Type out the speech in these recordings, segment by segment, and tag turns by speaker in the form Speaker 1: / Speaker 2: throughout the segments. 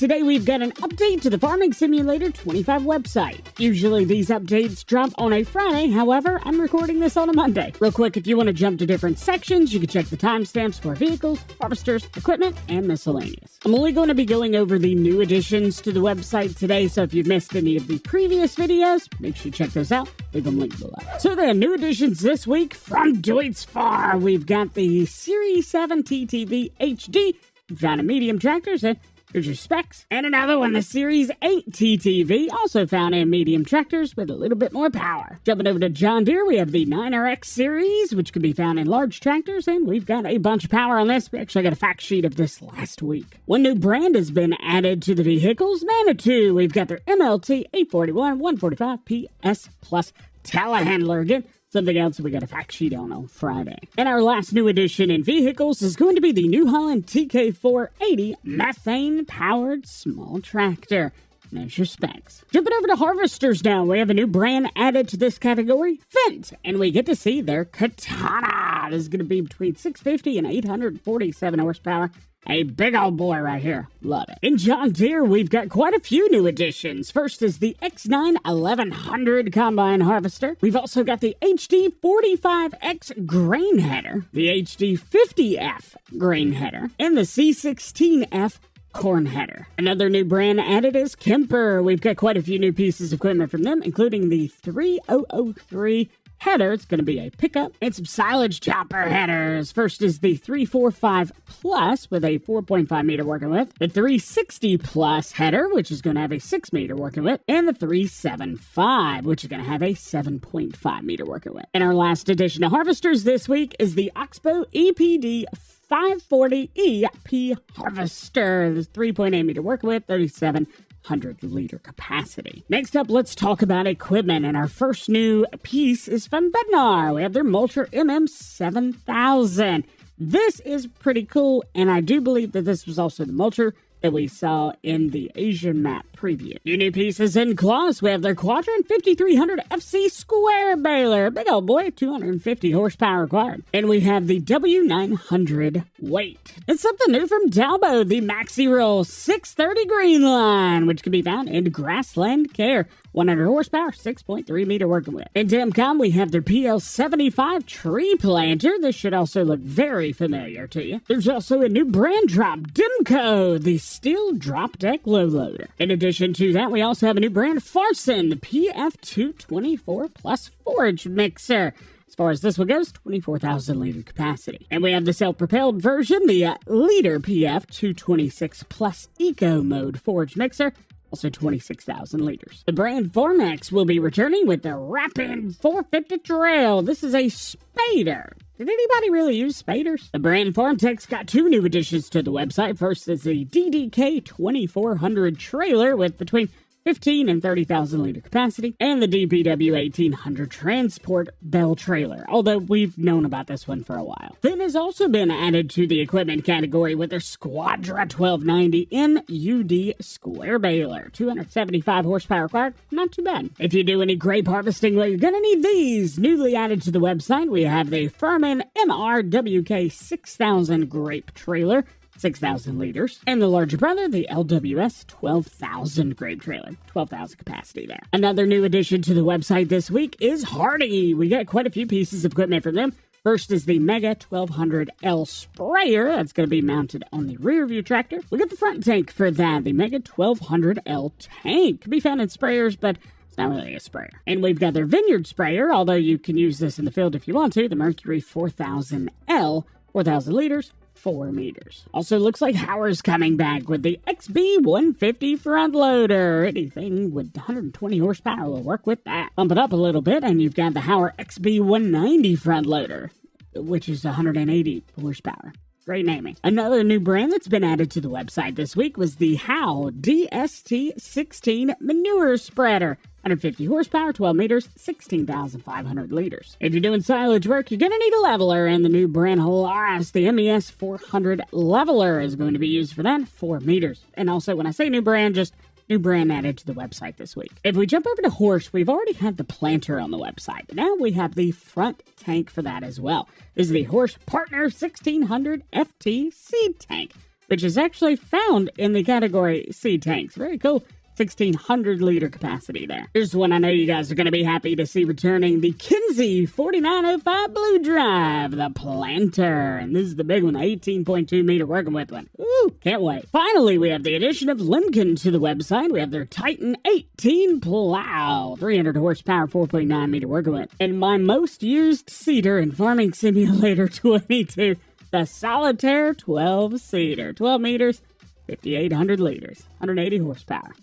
Speaker 1: Today we've got an update to the Farming Simulator 25 website. Usually these updates drop on a Friday, however, I'm recording this on a Monday. Real quick, if you want to jump to different sections, you can check the timestamps for vehicles, harvesters, equipment, and miscellaneous. I'm only going to be going over the new additions to the website today, so if you've missed any of the previous videos, make sure you check those out. Leave them linked below. So there are new additions this week from Deutz-Fahr. We've got the Series 7 TTV HD. We found a medium tractors, and here's your specs. And another one, the Series 8 TTV, also found in medium tractors with a little bit more power. Jumping over to John Deere, we have the 9RX series, which can be found in large tractors, and we've got a bunch of power on this. We actually got a fact sheet of this last week. One new brand has been added to the vehicles, Manitou. We've got their MLT 841 145 PS Plus telehandler again. Something else we got a fact sheet on Friday. And our last new addition in vehicles is going to be the New Holland TK480 methane-powered small tractor. There's your specs. Jumping over to harvesters now, we have a new brand added to this category, Fendt, and we get to see their Katana. This is going to be between 650 and 847 horsepower. A big old boy right here. Love it. In John Deere, we've got quite a few new additions. First is the X9 1100 Combine Harvester. We've also got the HD 45X Grain Header, the HD 50F Grain Header, and the C16F Corn Header. Another new brand added is Kemper. We've got quite a few new pieces of equipment from them, including the 3003 header. It's going to be a pickup, and some silage chopper headers. First is the 345 Plus with a 4.5 meter working width, the 360 Plus header, which is going to have a 6 meter working width, and the 375, which is going to have a 7.5 meter working width. And our last addition to harvesters this week is the Oxbow EPD 540 EP Harvester. This 3.8 meter working width, 3,700-liter capacity. Next up, let's talk about equipment, and our first new piece is from Bednar. We have their Mulcher MM7000. This is pretty cool, and I do believe that this was also the Mulcher that we saw in the Asian map preview. New pieces in Claas, we have their Quadrant 5300 FC square baler. Big old boy, 250 horsepower required. And we have the W900 weight. And something new from Dalbo, the Maxi Roll 630 Green Line, which can be found in Grassland Care. 100 horsepower, 6.3 meter working width. In Demcom, we have their PL75 tree planter. This should also look very familiar to you. There's also a new brand drop, Demco, the steel drop deck low loader. In addition to that, we also have a new brand, Farson, the PF224 plus forage mixer. As far as this one goes, 24,000 liter capacity. And we have the self-propelled version, the Leader PF226 plus eco mode forage mixer. Also 26,000 liters. The brand Formax will be returning with the Rapid 450 Trail. This is a spader. Did anybody really use spaders? The brand Farmtech's got two new additions to the website. First is the DDK 2400 trailer with between 15 and 30,000 liter capacity, and the DPW 1800 transport bell trailer, although we've known about this one for a while. Then has also been added to the equipment category with their Squadra 1290 NUD square baler, 275 horsepower required, not too bad. If you do any grape harvesting, well, you're gonna need these. Newly added to the website, we have the Furman MRWK 6000 grape trailer, 6,000 liters. And the larger brother, the LWS 12,000 grape trailer, 12,000 capacity there. Another new addition to the website this week is Hardy. We got quite a few pieces of equipment from them. First is the Mega 1200L sprayer. That's going to be mounted on the rear view tractor. We got the front tank for that, the Mega 1200L tank. Can be found in sprayers, but it's not really a sprayer. And we've got their vineyard sprayer, although you can use this in the field if you want to, the Mercury 4000L, 4,000 liters, 4 meters. Also looks like Hauer's coming back with the XB150 front loader. Anything with 120 horsepower will work with that. Bump it up a little bit and you've got the Hauer XB190 front loader, which is 180 horsepower. Great naming. Another new brand that's been added to the website this week was the Howe DST16 manure spreader. 150 horsepower, 12 meters, 16,500 liters. If you're doing silage work, you're going to need a leveler, and the new brand Holaris, the MES 400 leveler, is going to be used for that, 4 meters. And also, when I say new brand, just new brand added to the website this week. If we jump over to horse, we've already had the planter on the website, but now we have the front tank for that as well. This is the Horse Partner 1600 FT seed tank. which is actually found in the category C tanks. Very cool. 1,600 liter capacity there. Here's one I know you guys are going to be happy to see returning: the Kinsey 4905 Blue Drive, the Planter. And this is the big one, the 18.2 meter working with one. Ooh, can't wait. Finally, we have the addition of Limken to the website. We have their Titan 18 plow, 300 horsepower, 4.9 meter working with. And my most used seeder in Farming Simulator 22, the Solitaire 12 seeder, 12 meters, 5,800 liters, 180 horsepower.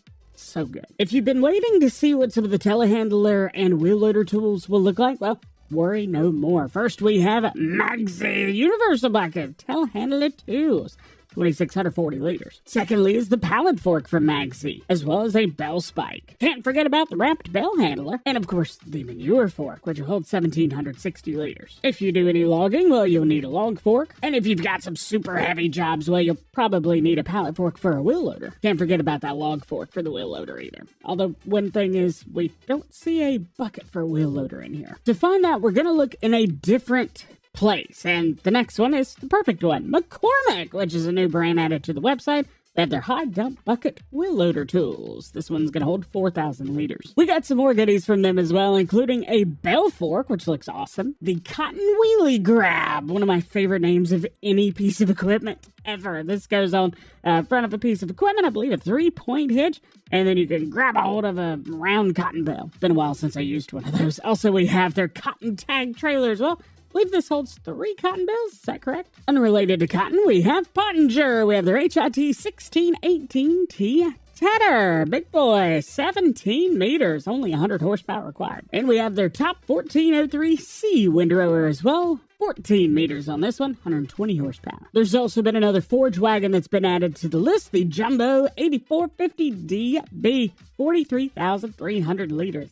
Speaker 1: So good. If you've been waiting to see what some of the telehandler and wheel loader tools will look like, well, worry no more. First, we have Magsy Universal Bucket Telehandler Tools, 2,640 liters. Secondly is the pallet fork from Magsy, as well as a bell spike. Can't forget about the wrapped bell handler, and of course the manure fork, which will hold 1,760 liters. If you do any logging, well, you'll need a log fork, and if you've got some super heavy jobs, well, you'll probably need a pallet fork for a wheel loader. Can't forget about that log fork for the wheel loader either. Although one thing is, we don't see a bucket for a wheel loader in here. To find out, we're gonna look in a different place, and the next one is the perfect one, McCormick, which is a new brand added to the website. They have their high dump bucket wheel loader tools. This one's gonna hold 4,000 liters. We got some more goodies from them as well, including a bell fork, which looks awesome. The Cotton Wheelie Grab, one of my favorite names of any piece of equipment ever. This goes on front of a piece of equipment, I believe a 3-point hitch, and then you can grab a hold of a round cotton bale. Been a while since I used one of those. Also, we have their cotton tag trailers. Well, I believe this holds 3 cotton bales, is that correct? Unrelated to cotton, we have Pottinger. We have their HIT 1618T Tedder. Big boy, 17 meters, only 100 horsepower required. And we have their top 1403C windrower as well. 14 meters on this one, 120 horsepower. There's also been another forge wagon that's been added to the list, the Jumbo 8450DB, 43,300 liters.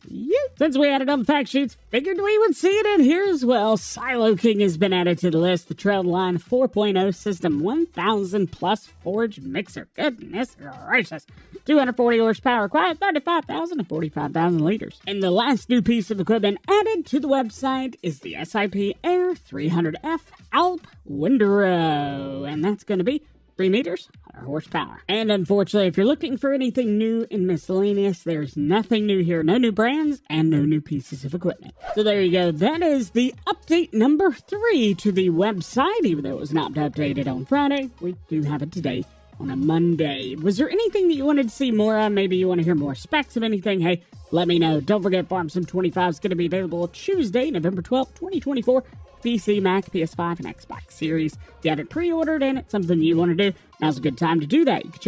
Speaker 1: Since we added on the fact sheets, figured we would see it in here as well. Silo King has been added to the list, the Trail Line 4.0 system, 1,000 plus forge mixer. Goodness gracious. 240 horsepower required, 35,000 to 45,000 liters. And the last new piece of equipment added to the website is the SIP Air 300F Alp Windrow, and that's going to be 3 meters, 100 horsepower. And unfortunately, if you're looking for anything new in miscellaneous, there's nothing new here. No new brands and no new pieces of equipment. So there you go. That is the update number 3 to the website. Even though it was not updated on Friday, we do have it today on a Monday. Was there anything that you wanted to see more of? Maybe you want to hear more specs of anything? Hey, let me know. Don't forget, Farm Sim 25 is going to be available Tuesday, November 12th, 2024. PC, Mac, PS5, and Xbox Series. If you have it pre-ordered and it's something you want to do, now's a good time to do that. You can check